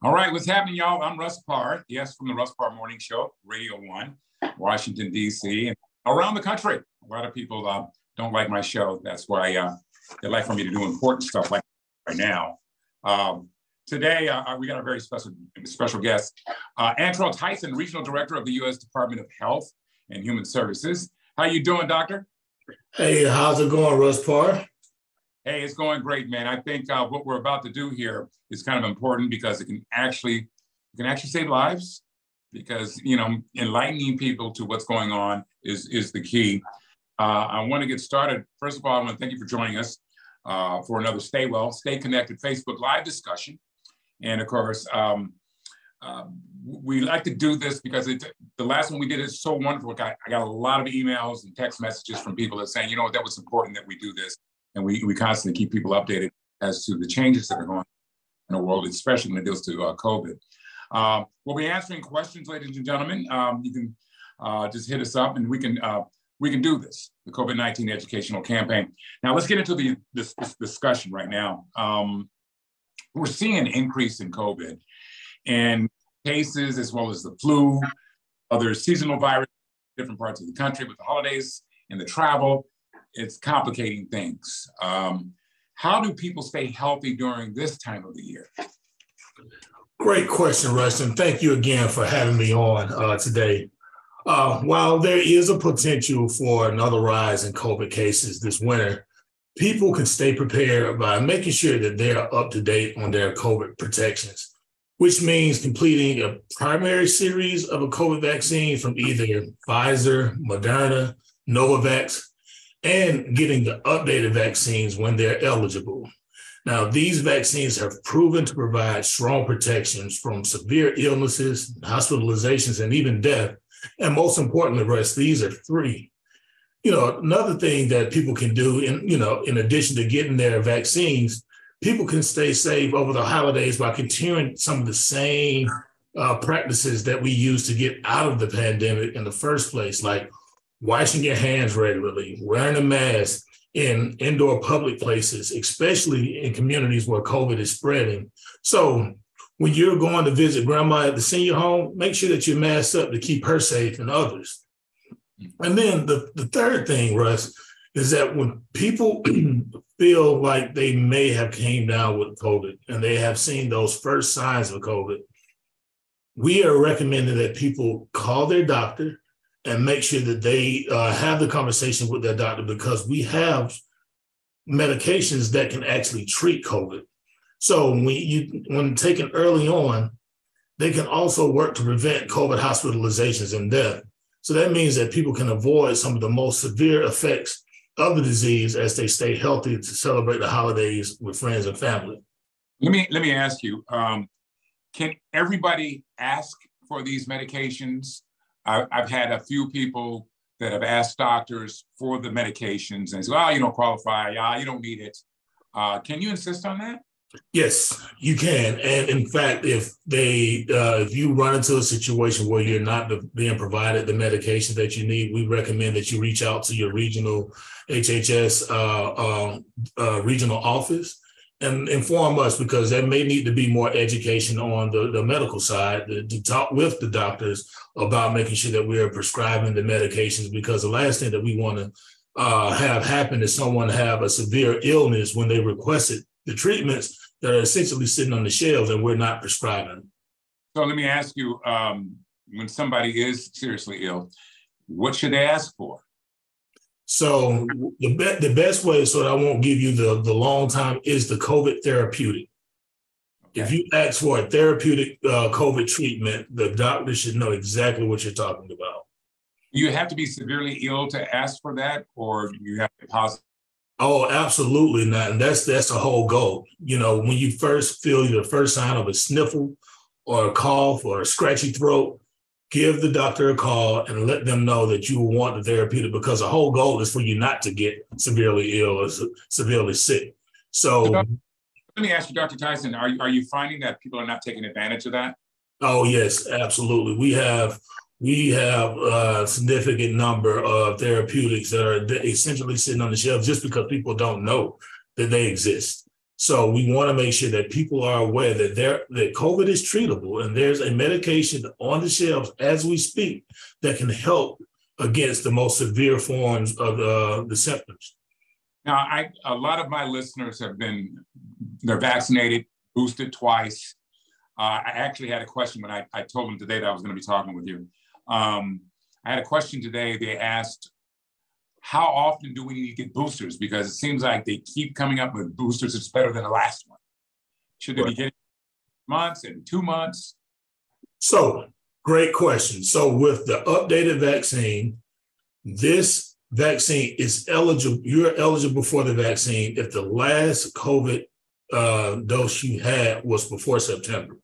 All right, what's happening, y'all? I'm Russ Parr, yes, from the Russ Parr Morning Show, Radio 1, Washington, D.C., and around the country. A lot of people don't like my show. That's why they like for me to do important stuff like right now. Today, we got a very special guest, Antrell Tyson, Regional Director of the U.S. Department of Health and Human Services. How you doing, Doctor? Hey, how's it going, Russ Parr? Hey, it's going great, man. I think what we're about to do here is kind of important because it can actually save lives. Because enlightening people to what's going on is the key. I want to get started. First of all, I want to thank you for joining us for another Stay Well, Stay Connected Facebook Live discussion. And of course, we like to do this because the last one we did is so wonderful. I got a lot of emails and text messages from people that saying, that was important that we do this. And we constantly keep people updated as to the changes that are going on in the world, especially when it deals to COVID. We'll be answering questions, ladies and gentlemen. You can just hit us up and we can do this, the COVID-19 educational campaign. Now let's get into this discussion right now. We're seeing an increase in COVID and cases as well as the flu, other seasonal virus, different parts of the country with the holidays and the travel. It's complicating things. How do people stay healthy during this time of the year? Great question, Russ, and thank you again for having me on today. While there is a potential for another rise in COVID cases this winter, people can stay prepared by making sure that they are up to date on their COVID protections, which means completing a primary series of a COVID vaccine from either Pfizer, Moderna, Novavax, and getting the updated vaccines when they're eligible. Now, these vaccines have proven to provide strong protections from severe illnesses, hospitalizations, and even death. And most importantly, Russ, these are free. Another thing that people can do, in addition to getting their vaccines, people can stay safe over the holidays by continuing some of the same practices that we use to get out of the pandemic in the first place, like washing your hands regularly, wearing a mask in indoor public places, especially in communities where COVID is spreading. So when you're going to visit grandma at the senior home, make sure that you're masked up to keep her safe and others. And then the third thing, Russ, is that when people feel like they may have came down with COVID and they have seen those first signs of COVID, we are recommending that people call their doctor and make sure that they have the conversation with their doctor, because we have medications that can actually treat COVID. So when taken early on, they can also work to prevent COVID hospitalizations and death. So that means that people can avoid some of the most severe effects of the disease as they stay healthy to celebrate the holidays with friends and family. Let me ask you, can everybody ask for these medications? I've had a few people that have asked doctors for the medications and say, "Oh, you don't qualify. You don't need it." Can you insist on that? Yes, you can. And in fact, if you run into a situation where you're not being provided the medication that you need, we recommend that you reach out to your regional HHS regional office and inform us, because there may need to be more education on the medical side to talk with the doctors about making sure that we are prescribing the medications, because the last thing that we want to have happen is someone have a severe illness when they requested the treatments that are essentially sitting on the shelves and we're not prescribing. So let me ask you, when somebody is seriously ill, what should they ask for? So the best way, so that I won't give you the long time, is the COVID therapeutic. Okay. If you ask for a therapeutic COVID treatment, the doctor should know exactly what you're talking about. You have to be severely ill to ask for that, or you have to positive? Oh, absolutely not. And that's the whole goal. When you first feel the first sign of a sniffle or a cough or a scratchy throat, give the doctor a call and let them know that you want the therapeutic, because the whole goal is for you not to get severely ill or severely sick. So let me ask you, Dr. Tyson, are you finding that people are not taking advantage of that? Oh, yes, absolutely. We have a significant number of therapeutics that are essentially sitting on the shelf just because people don't know that they exist. So we want to make sure that people are aware that that COVID is treatable, and there's a medication on the shelves as we speak that can help against the most severe forms of the symptoms. Now, a lot of my listeners they're vaccinated, boosted twice. I actually had a question when I told them today that I was going to be talking with you. I had a question today. They asked, how often do we need to get boosters? Because it seems like they keep coming up with boosters that's better than the last one. Should they be getting months and 2 months? So, great question. So with the updated vaccine, this vaccine is eligible. You're eligible for the vaccine if the last COVID dose you had was before September.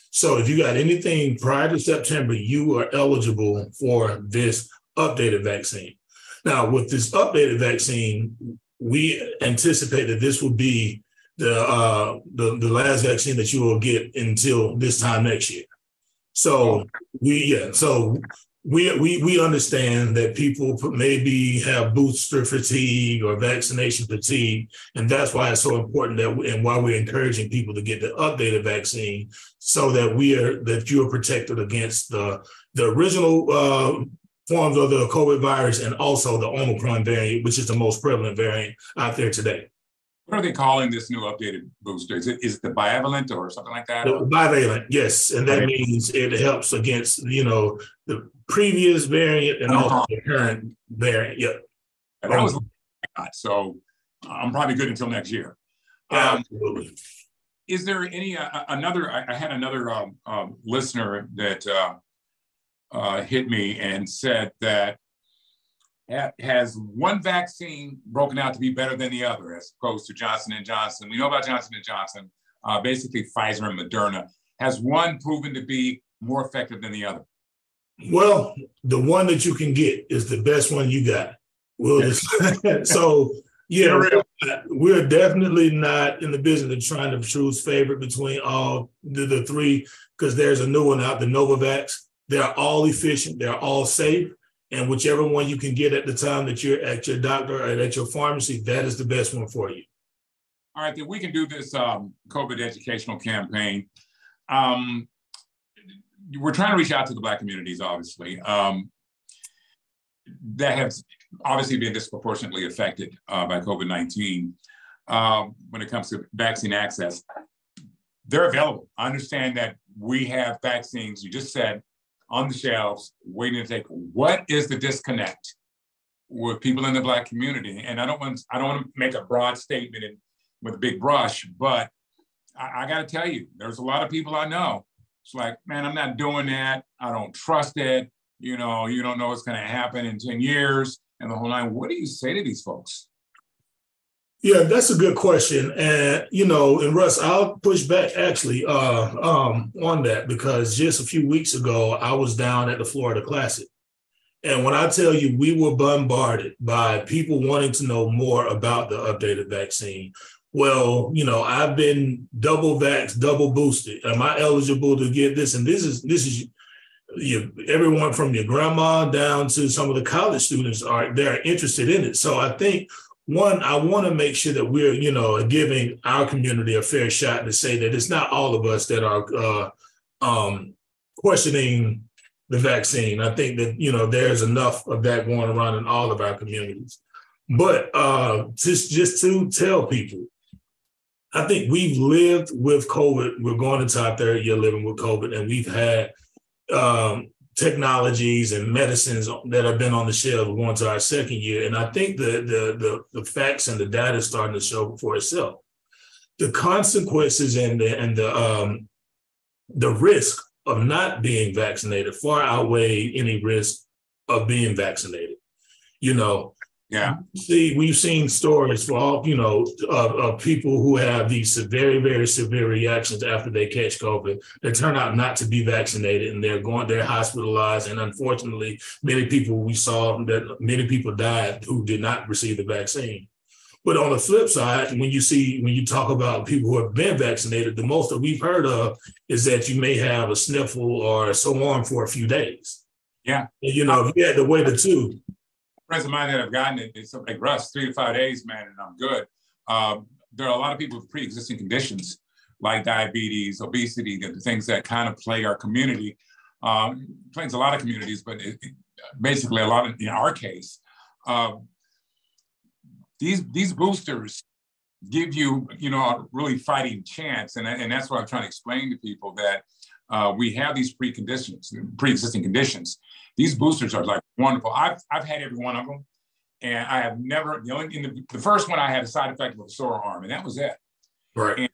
So if you got anything prior to September, you are eligible for this updated vaccine. Now, with this updated vaccine, we anticipate that this will be the last vaccine that you will get until this time next year. So we understand that people maybe have booster fatigue or vaccination fatigue, and that's why it's so important and why we're encouraging people to get the updated vaccine so that you are protected against the original forms of the COVID virus and also the Omicron variant, which is the most prevalent variant out there today. What are they calling this new updated booster? Is it the bivalent or something like that? The bivalent, yes. And that means it helps against, the previous variant and also the current variant. Yep. And that was so I'm probably good until next year. Absolutely. Is there any I had another listener that hit me and said that has one vaccine broken out to be better than the other as opposed to Johnson & Johnson? We know about Johnson & Johnson, basically Pfizer and Moderna. Has one proven to be more effective than the other? Well, the one that you can get is the best one you got. So, yeah, we're definitely not in the business of trying to choose favorite between all the three, because there's a new one out, the Novavax. They're all efficient. They're all safe. And whichever one you can get at the time that you're at your doctor or at your pharmacy, that is the best one for you. All right, then we can do this COVID educational campaign. We're trying to reach out to the Black communities, obviously, that have obviously been disproportionately affected by COVID-19 when it comes to vaccine access. They're available. I understand that we have vaccines, you just said, on the shelves, waiting to take. What is the disconnect with people in the Black community? And I don't want to make a broad statement with a big brush, but I got to tell you, there's a lot of people I know. It's like, man, I'm not doing that. I don't trust it. You don't know what's going to happen in 10 years and the whole line. What do you say to these folks? Yeah, that's a good question. And, and Russ, I'll push back actually on that, because just a few weeks ago, I was down at the Florida Classic. And when I tell you, we were bombarded by people wanting to know more about the updated vaccine. Well, I've been double vaxxed, double boosted. Am I eligible to get this? And this is everyone from your grandma down to some of the college students they're interested in it. So I think, one, I want to make sure that we're, giving our community a fair shot to say that it's not all of us that are questioning the vaccine. I think that, there's enough of that going around in all of our communities. But just to tell people, I think we've lived with COVID. We're going into our third year living with COVID, and we've had technologies and medicines that have been on the shelf going to our second year. And I think the facts and the data is starting to show for itself. The consequences and the risk of not being vaccinated far outweigh any risk of being vaccinated. Yeah. See, we've seen stories for all, of people who have these very, very severe reactions after they catch COVID. They turn out not to be vaccinated, and they're hospitalized. And unfortunately, many people died who did not receive the vaccine. But on the flip side, when you talk about people who have been vaccinated, the most that we've heard of is that you may have a sniffle or so on for a few days. Yeah. And, if you had to wait or two. Friends of mine that have gotten it, it's like Russ, 3 to 5 days, man, and I'm good. there are a lot of people with pre-existing conditions like diabetes, obesity, the things that kind of plague our community. Plagues a lot of communities, but basically a lot of, in our case, these boosters give you, a really fighting chance. And that's what I'm trying to explain to people, that we have these pre-existing conditions. These boosters are like wonderful. I've had every one of them. And I have never, the first one I had a side effect of a sore arm, and that was it. Right. And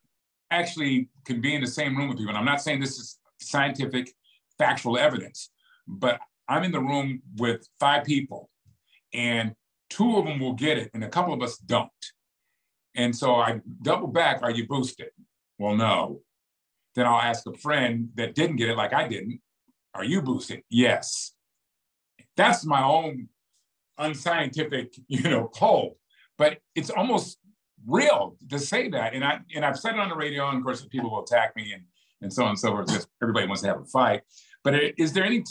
actually can be in the same room with you. And I'm not saying this is scientific, factual evidence, but I'm in the room with 5 people and 2 of them will get it and a couple of us don't. And so I double back, are you boosted? Well, no. Then I'll ask a friend that didn't get it like I didn't, are you boosted? Yes. That's my own unscientific, poll, but it's almost real to say that. And I've said it on the radio, and of course people will attack me and so on and so forth. Just everybody wants to have a fight. But is there any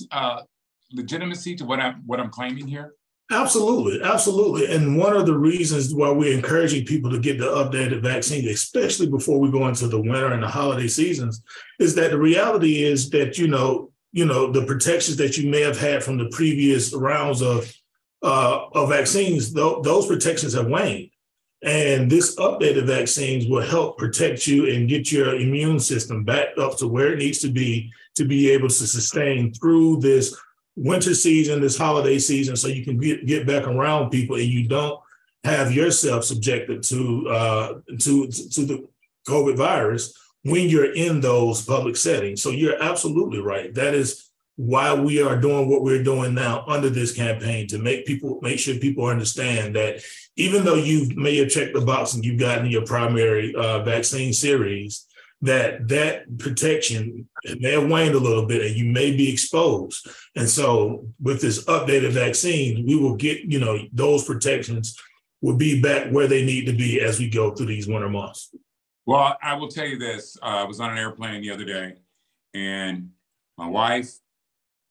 legitimacy to what I'm claiming here? Absolutely, absolutely. And one of the reasons why we're encouraging people to get the updated vaccine, especially before we go into the winter and the holiday seasons, is that the reality is that, the protections that you may have had from the previous rounds of vaccines, those protections have waned. And this updated vaccines will help protect you and get your immune system back up to where it needs to be able to sustain through this winter season, this holiday season, so you can get back around people and you don't have yourself subjected to the COVID virus when you're in those public settings. So you're absolutely right. That is why we are doing what we're doing now under this campaign, to make sure people understand that even though you may have checked the box and you've gotten your primary vaccine series, that protection may have waned a little bit and you may be exposed. And so with this updated vaccine, we will get, those protections will be back where they need to be as we go through these winter months. Well, I will tell you this. I was on an airplane the other day and my wife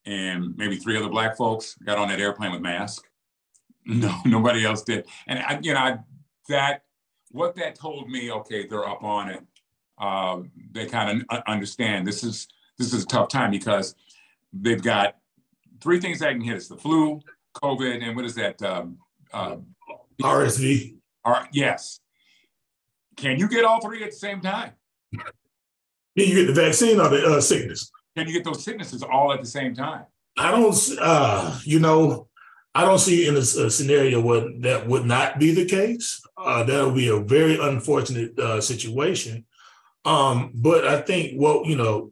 and maybe 3 other Black folks got on that airplane with masks. No, nobody else did. And what that told me, okay, they're up on it. They kind of understand this is a tough time because they've got 3 things that can hit us: the flu, COVID, and what is that? RSV. Yes. Can you get all 3 at the same time? Can you get the vaccine or the sickness? Can you get those sicknesses all at the same time? I don't see in a scenario where that would not be the case. That would be a very unfortunate situation. But I think the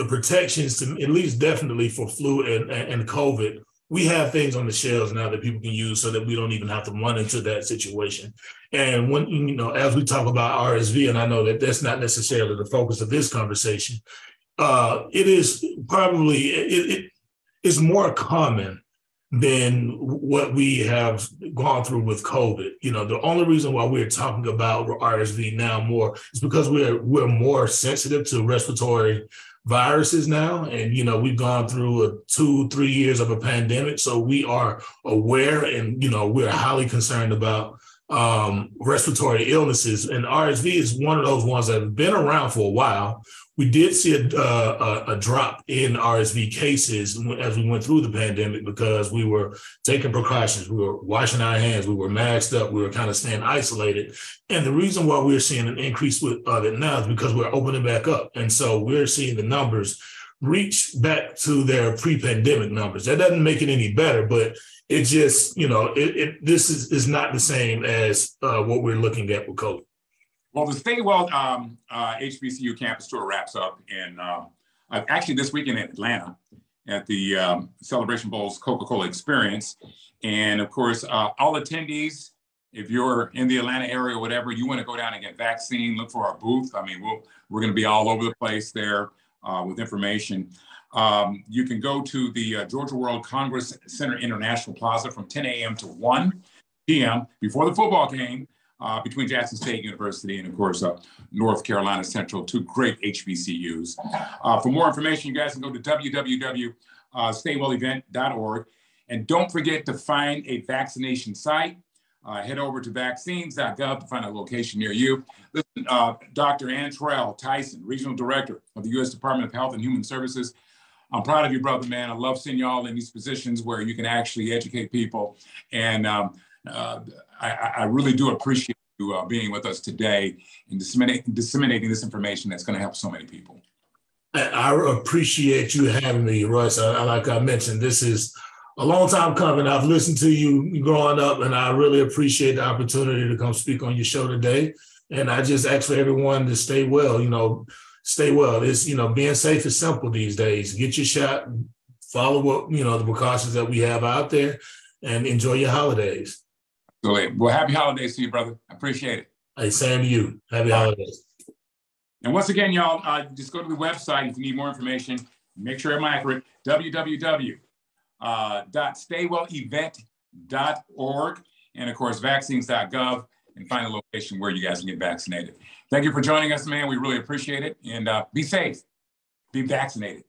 protections, to at least definitely for flu and COVID, we have things on the shelves now that people can use so that we don't even have to run into that situation. And when, as we talk about RSV, and I know that that's not necessarily the focus of this conversation, it is probably, it is more common than what we have gone through with COVID. The only reason why we're talking about RSV now more is because we're more sensitive to respiratory viruses now. And, we've gone through 2-3 years of a pandemic. So we are aware and, we're highly concerned about respiratory illnesses. And RSV is one of those ones that have been around for a while. We did see a drop in RSV cases as we went through the pandemic because we were taking precautions. We were washing our hands. We were masked up. We were kind of staying isolated. And the reason why we're seeing an increase with it now is because we're opening back up. And so we're seeing the numbers reach back to their pre-pandemic numbers. That doesn't make it any better, but it just, this is not the same as what we're looking at with COVID. Well, the Stay Well HBCU campus tour wraps up in actually this weekend in Atlanta at the Celebration Bowl's Coca-Cola Experience. And of course, all attendees, if you're in the Atlanta area or whatever, you want to go down and get vaccine, look for our booth. I mean, we're going to be all over the place there with information. You can go to the Georgia World Congress Center International Plaza from 10 a.m. to 1 p.m. before the football game. Between Jackson State University and, of course, North Carolina Central, 2 great HBCUs. For more information, you guys can go to www.staywellevent.org. And don't forget to find a vaccination site. head over to vaccines.gov to find a location near you. Listen, Dr. Antrell Tyson, Regional Director of the U.S. Department of Health and Human Services. I'm proud of you, brother, man. I love seeing y'all in these positions where you can actually educate people. And I really do appreciate you being with us today and disseminating this information that's going to help so many people. I appreciate you having me, Russ. Like I mentioned, this is a long time coming. I've listened to you growing up, and I really appreciate the opportunity to come speak on your show today. And I just ask for everyone to stay well. Stay well. It's, being safe is simple these days. Get your shot, follow what, the precautions that we have out there, and enjoy your holidays. Well, happy holidays to you, brother. I appreciate it. Hey, same to you. Happy holidays. And once again, y'all, just go to the website if you need more information. Make sure I'm accurate. www.staywellevent.org. And of course, vaccines.gov, and find a location where you guys can get vaccinated. Thank you for joining us, man. We really appreciate it. And be safe. Be vaccinated.